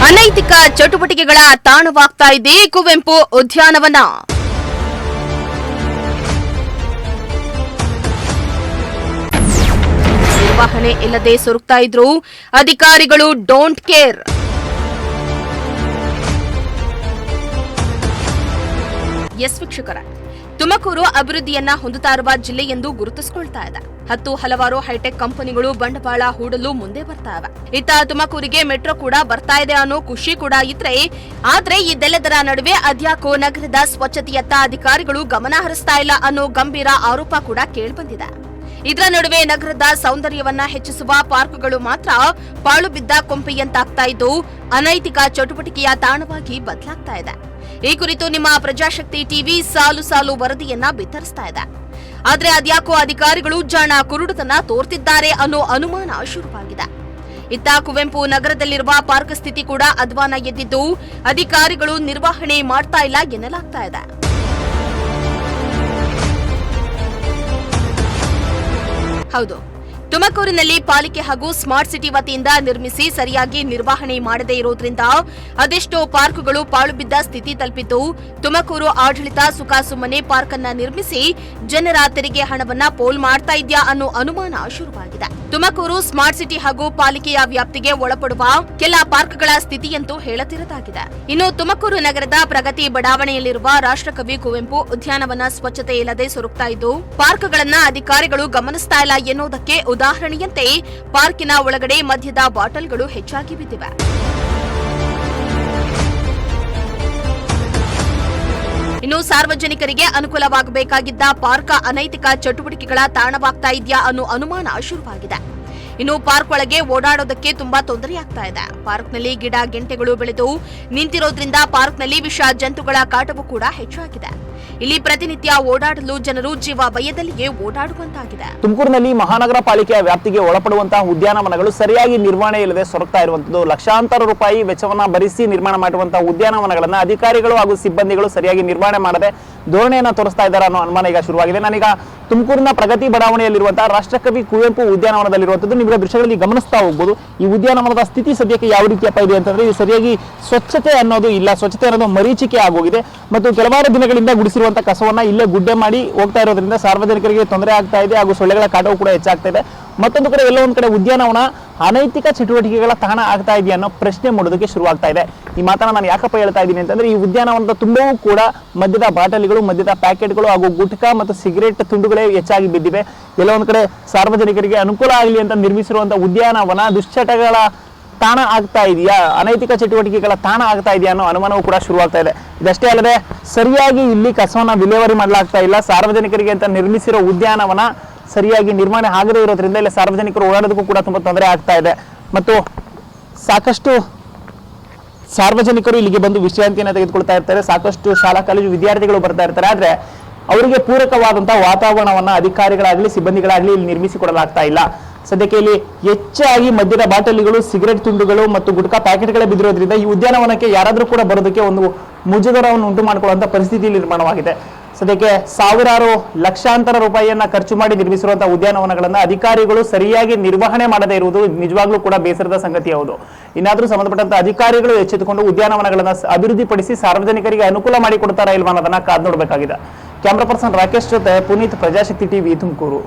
ಅನೈತಿಕ ಚಟುವಟಿಕೆಗಳ ತಾಣವಾಗ್ತಾ ಇದೆ ಕುವೆಂಪು ಉದ್ಯಾನವನ. ನಿರ್ವಹಣೆ ಇಲ್ಲದೆ ಸೊರಗ್ತಾ ಇದ್ರು ಅಧಿಕಾರಿಗಳು ಡೋಂಟ್ ಕೇರ್. ಎಸ್ ವೀಕ್ಷಕರ, ತುಮಕೂರು ಅಭಿವೃದ್ಧಿಯನ್ನ ಹೊಂದುತ್ತಾ ಇರುವ ಜಿಲ್ಲೆ ಎಂದು ಗುರುತಿಸಿಕೊಳ್ತಾ ಇದೆ. ಹಲವಾರು ಹೈಟೆಕ್ ಕಂಪನಿಗಳು ಬಂಡವಾಳ ಹೂಡಲು ಮುಂದೆ ಬರ್ತಾ ಇವೆ. ಇತ್ತ ತುಮಕೂರಿಗೆ ಮೆಟ್ರೋ ಕೂಡ ಬರ್ತಾ ಇದೆ ಅನ್ನೋ ಖುಷಿ ಕೂಡ ಇದ್ರೆ, ಆದ್ರೆ ಇದೆಲ್ಲದರ ನಡುವೆ ಅದ್ಯಾಕೋ ನಗರದ ಸ್ವಚ್ಛತೆಯತ್ತ ಅಧಿಕಾರಿಗಳು ಗಮನ ಹರಿಸ್ತಾ ಇಲ್ಲ ಅನ್ನೋ ಗಂಭೀರ ಆರೋಪ ಕೂಡ ಕೇಳಿಬಂದಿದೆ. ಇದರ ನಡುವೆ ನಗರದ ಸೌಂದರ್ಯವನ್ನ ಹೆಚ್ಚಿಸುವ ಪಾರ್ಕ್ಗಳು ಮಾತ್ರ ಪಾಳು ಬಿದ್ದ ಕೊಂಪೆಯಂತಾಗ್ತಾ ಇದ್ದು ಅನೈತಿಕ ಚಟುವಟಿಕೆಯ ತಾಣವಾಗಿ ಬದಲಾಗ್ತಾ ಇದೆ. ಈ ಕುರಿತು ನಿಮ್ಮ ಪ್ರಜಾಶಕ್ತಿ ಟಿವಿ ಸಾಲು ವರದಿಯನ್ನ ಬಿತ್ತರಿಸ್ತಾ ಇದೆ. ಆದ್ರೆ ಅದ್ಯಾಕೋ ಅಧಿಕಾರಿಗಳು ಜಾಣ ಕುರುಡುತನ ತೋರ್ತಿದ್ದಾರೆ ಅನ್ನೋ ಅನುಮಾನ ಶುರುವಾಗಿದೆ. ಇತ್ತ ಕುವೆಂಪು ನಗರದಲ್ಲಿರುವ ಪಾರ್ಕ್ ಸ್ಥಿತಿ ಕೂಡ ಅಧ್ವಾನ ಎದ್ದಿದ್ದು ಅಧಿಕಾರಿಗಳು ನಿರ್ವಹಣೆ ಮಾಡ್ತಾ ಇಲ್ಲ ಎನ್ನಲಾಗ್ತಾ ಇದೆ. ಹೌದು, ತುಮಕೂರಿನಲ್ಲಿ ಪಾಲಿಕೆ ಹಾಗೂ ಸ್ಮಾರ್ಟ್ ಸಿಟಿ ವತಿಯಿಂದ ನಿರ್ಮಿಸಿ ಸರಿಯಾಗಿ ನಿರ್ವಹಣೆ ಮಾಡದೇ ಇರುವುದರಿಂದ ಅದೆಷ್ಟೋ ಪಾರ್ಕ್ಗಳು ಪಾಳು ಬಿದ್ದ ಸ್ಥಿತಿ ತಲುಪಿದ್ದು, ತುಮಕೂರು ಆಡಳಿತ ಸುಖಾಸುಮ್ಮನೆ ಪಾರ್ಕ್ ಅನ್ನ ನಿರ್ಮಿಸಿ ಜನರ ತೆರಿಗೆ ಹಣವನ್ನ ಪೋಲ್ ಮಾಡ್ತಾ ಇದೆಯಾ ಅನ್ನೋ ಅನುಮಾನ ಶುರುವಾಗಿದೆ. ತುಮಕೂರು ಸ್ಮಾರ್ಟ್ ಸಿಟಿ ಹಾಗೂ ಪಾಲಿಕೆಯ ವ್ಯಾಪ್ತಿಗೆ ಒಳಪಡುವ ಕೆಲ ಪಾರ್ಕ್ಗಳ ಸ್ಥಿತಿಯಂತೂ ಹೇಳತಿರದಾಗಿದೆ. ಇನ್ನು ತುಮಕೂರು ನಗರದ ಪ್ರಗತಿ ಬಡಾವಣೆಯಲ್ಲಿರುವ ರಾಷ್ಟ್ರಕವಿ ಕುವೆಂಪು ಉದ್ಯಾನವನ ಸ್ವಚ್ಛತೆ ಇಲ್ಲದೆ ಸೊರಗ್ತಾ ಇದ್ದು ಪಾರ್ಕ್ಗಳನ್ನ ಅಧಿಕಾರಿಗಳು ಗಮನಿಸ್ತಾ ಇಲ್ಲ ಎನ್ನುವುದಕ್ಕೆ ಉದಾಹರಣೆಯಂತೆ ಪಾರ್ಕಿನ ಒಳಗಡೆ ಮದ್ಯದ ಬಾಟಲ್ಗಳು ಹೆಚ್ಚಾಗಿ ಬಿದ್ದಿವೆ. ಇನ್ನು ಸಾರ್ವಜನಿಕರಿಗೆ ಅನುಕೂಲವಾಗಬೇಕಾಗಿದ್ದ ಪಾರ್ಕ್ ಅನೈತಿಕ ಚಟುವಟಿಕೆಗಳ ತಾಣವಾಗ್ತಾ ಇದೆಯಾ ಅನ್ನೋ ಅನುಮಾನ ಶುರುವಾಗಿದೆ. ಇನ್ನು ಪಾರ್ಕ್ ಒಳಗೆ ಓಡಾಡೋದಕ್ಕೆ ತುಂಬಾ ತೊಂದರೆಯಾಗ್ತಾ ಇದೆ. ಪಾರ್ಕ್ನಲ್ಲಿ ಗಿಡ ಗೆಂಟೆಗಳು ಬೆಳೆದು ನಿಂತಿರೋದ್ರಿಂದ ಪಾರ್ಕ್ನಲ್ಲಿ ವಿಷ ಜಂತುಗಳ ಕಾಟವೂ ಕೂಡ ಹೆಚ್ಚಾಗಿದೆ. ಇಲ್ಲಿ ಪ್ರತಿನಿತ್ಯ ಓಡಾಡಲು ಜನರು ಜೀವ ಭಯದಲ್ಲಿಯೇ ಓಡಾಡುವಂತಾಗಿದೆ. ತುಮಕೂರಿನಲ್ಲಿ ಮಹಾನಗರ ಪಾಲಿಕೆಯ ವ್ಯಾಪ್ತಿಗೆ ಒಳಪಡುವಂತಹ ಉದ್ಯಾನವನಗಳು ಸರಿಯಾಗಿ ನಿರ್ವಹಣೆ ಇಲ್ಲದೆ ಸೊರಗ್ತಾ ಇರುವಂತದ್ದು. ಲಕ್ಷಾಂತರ ರೂಪಾಯಿ ವೆಚ್ಚವನ್ನ ಭರಿಸಿ ನಿರ್ಮಾಣ ಮಾಡಿರುವಂತಹ ಉದ್ಯಾನವನಗಳನ್ನ ಅಧಿಕಾರಿಗಳು ಹಾಗೂ ಸಿಬ್ಬಂದಿಗಳು ಸರಿಯಾಗಿ ನಿರ್ವಹಣೆ ಮಾಡದೆ ಧೋರಣೆಯನ್ನ ತೋರಿಸ್ತಾ ಇದ್ದಾರೆ ಅನ್ನೋ ಅನುಮಾನ ಈಗ ಶುರುವಾಗಿದೆ. ನಾನೀಗ ತುಮಕೂರಿನ ಪ್ರಗತಿ ಬಡಾವಣೆಯಲ್ಲಿರುವಂತಹ ರಾಷ್ಟ್ರಕವಿ ಕುವೆಂಪು ಉದ್ಯಾನವನದಲ್ಲಿರುವಂತದ್ದು ನಿಮಗೆ ದೃಶ್ಯಗಳಲ್ಲಿ ಗಮನಿಸ್ತಾ ಹೋಗಬಹುದು. ಈ ಉದ್ಯಾನವನದ ಸ್ಥಿತಿ ಸದ್ಯಕ್ಕೆ ಯಾವ ರೀತಿಯಪ್ಪ ಇದೆ ಅಂತಂದ್ರೆ, ಇದು ಸರಿಯಾಗಿ ಸ್ವಚ್ಛತೆ ಅನ್ನೋದು ಇಲ್ಲ. ಸ್ವಚ್ಛತೆ ಅನ್ನೋದು ಮರೀಚಿಕೆ ಆಗೋಗಿದೆ ಮತ್ತು ಕೆಲವಾರು ದಿನಗಳಿಂದ ಗುಡಿಸಿರುವಂತಹ ಕಸವನ್ನ ಇಲ್ಲೇ ಗುಡ್ಡೆ ಮಾಡಿ ಹೋಗ್ತಾ ಇರೋದ್ರಿಂದ ಸಾರ್ವಜನಿಕರಿಗೆ ತೊಂದರೆ ಆಗ್ತಾ ಇದೆ ಹಾಗೂ ಸೊಳ್ಳೆಗಳ ಕಾಟವು ಕೂಡ ಹೆಚ್ಚಾಗ್ತಾ ಇದೆ. ಮತ್ತೊಂದು ಕಡೆ ಎಲ್ಲೋ ಒಂದ್ ಕಡೆ ಉದ್ಯಾನವನ ಅನೈತಿಕ ಚಟುವಟಿಕೆಗಳ ತಾಣ ಆಗ್ತಾ ಇದೆಯಾ ಅನ್ನೋ ಪ್ರಶ್ನೆ ಮೂಡೋದಕ್ಕೆ ಶುರುವಾಗ್ತಾ ಇದೆ. ಈ ಮಾತನ್ನ ನಾನು ಯಾಕಪ್ಪ ಹೇಳ್ತಾ ಇದ್ದೀನಿ ಅಂತಂದ್ರೆ, ಈ ಉದ್ಯಾನವನದ ತುಂಬವೂ ಕೂಡ ಮದ್ಯದ ಬಾಟಲಿಗಳು, ಮದ್ಯದ ಪ್ಯಾಕೆಟ್ಗಳು ಹಾಗೂ ಗುಟ್ಕಾ ಮತ್ತು ಸಿಗರೇಟ್ ತುಂಡುಗಳೇ ಹೆಚ್ಚಾಗಿ ಬಿದ್ದಿವೆ. ಎಲ್ಲೋ ಒಂದ್ ಕಡೆ ಸಾರ್ವಜನಿಕರಿಗೆ ಅನುಕೂಲ ಆಗಲಿ ಅಂತ ನಿರ್ಮಿಸಿರುವಂತಹ ಉದ್ಯಾನವನ ದುಶ್ಚಟಗಳ ತಾಣ ಆಗ್ತಾ ಇದೆಯಾ, ಅನೈತಿಕ ಚಟುವಟಿಕೆಗಳ ತಾಣ ಆಗ್ತಾ ಇದೆಯಾ ಅನ್ನೋ ಅನುಮಾನವೂ ಕೂಡ ಶುರುವಾಗ್ತಾ ಇದೆ. ಇದಷ್ಟೇ ಅಲ್ಲದೆ ಸರಿಯಾಗಿ ಇಲ್ಲಿ ಕಸವನ್ನ ವಿಲೇವಾರಿ ಮಾಡಲಾಗ್ತಾ ಇಲ್ಲ. ಸಾರ್ವಜನಿಕರಿಗೆ ಅಂತ ನಿರ್ಮಿಸಿರೋ ಉದ್ಯಾನವನ ಸರಿಯಾಗಿ ನಿರ್ವಹಣೆ ಆಗದೇ ಇರೋದ್ರಿಂದ ಇಲ್ಲಿ ಸಾರ್ವಜನಿಕರು ಓಡಾಡೋದಕ್ಕೂ ಕೂಡ ತುಂಬಾ ತೊಂದರೆ ಆಗ್ತಾ ಇದೆ ಮತ್ತು ಸಾಕಷ್ಟು ಸಾರ್ವಜನಿಕರು ಇಲ್ಲಿಗೆ ಬಂದು ವಿಶ್ರಾಂತಿಯನ್ನು ತೆಗೆದುಕೊಳ್ತಾ ಇರ್ತಾರೆ. ಸಾಕಷ್ಟು ಶಾಲಾ ಕಾಲೇಜು ವಿದ್ಯಾರ್ಥಿಗಳು ಬರ್ತಾ ಇರ್ತಾರೆ. ಆದ್ರೆ ಅವರಿಗೆ ಪೂರಕವಾದಂತಹ ವಾತಾವರಣವನ್ನ ಅಧಿಕಾರಿಗಳಾಗ್ಲಿ ಸಿಬ್ಬಂದಿಗಳಾಗ್ಲಿ ಇಲ್ಲಿ ನಿರ್ಮಿಸಿಕೊಡಲಾಗ್ತಾ ಇಲ್ಲ. ಸದ್ಯಕ್ಕೆ ಇಲ್ಲಿ ಹೆಚ್ಚಾಗಿ ಮದ್ಯದ ಬಾಟಲಿಗಳು, ಸಿಗರೆಟ್ ತುಂಡುಗಳು ಮತ್ತು ಗುಟ್ಕಾ ಪ್ಯಾಕೆಟ್ಗಳೇ ಬಿದ್ದಿರೋದ್ರಿಂದ ಈ ಉದ್ಯಾನವನಕ್ಕೆ ಯಾರಾದ್ರೂ ಕೂಡ ಬರೋದಕ್ಕೆ ಒಂದು ಮುಜುಗರವನ್ನು ಉಂಟು ಮಾಡಿಕೊಳ್ಳುವಂತ ಪರಿಸ್ಥಿತಿ ನಿರ್ಮಾಣವಾಗಿದೆ. ಸದ್ಯಕ್ಕೆ ಸಾವಿರಾರು ಲಕ್ಷಾಂತರ ರೂಪಾಯಿಯನ್ನ ಖರ್ಚು ಮಾಡಿ ನಿರ್ಮಿಸಿರುವಂತಹ ಉದ್ಯಾನವನಗಳನ್ನ ಅಧಿಕಾರಿಗಳು ಸರಿಯಾಗಿ ನಿರ್ವಹಣೆ ಮಾಡದೇ ಇರುವುದು ನಿಜವಾಗ್ಲೂ ಕೂಡ ಬೇಸರದ ಸಂಗತಿ ಹೌದು. ಇನ್ನಾದ್ರೂ ಸಂಬಂಧಪಟ್ಟಂತ ಅಧಿಕಾರಿಗಳು ಎಚ್ಚೆತ್ತುಕೊಂಡು ಉದ್ಯಾನವನಗಳನ್ನ ಅಭಿವೃದ್ಧಿಪಡಿಸಿ ಸಾರ್ವಜನಿಕರಿಗೆ ಅನುಕೂಲ ಮಾಡಿಕೊಡ್ತಾರಾ ಇಲ್ವಾ ಅನ್ನೋದನ್ನ ಕಾದು ನೋಡಬೇಕಾಗಿದೆ. ಕ್ಯಾಮರಾ ಪರ್ಸನ್ ರಾಕೇಶ್ ಜೊತೆ ಪುನೀತ್, ಪ್ರಜಾಶಕ್ತಿ ಟಿವಿ, ತುಮಕೂರು.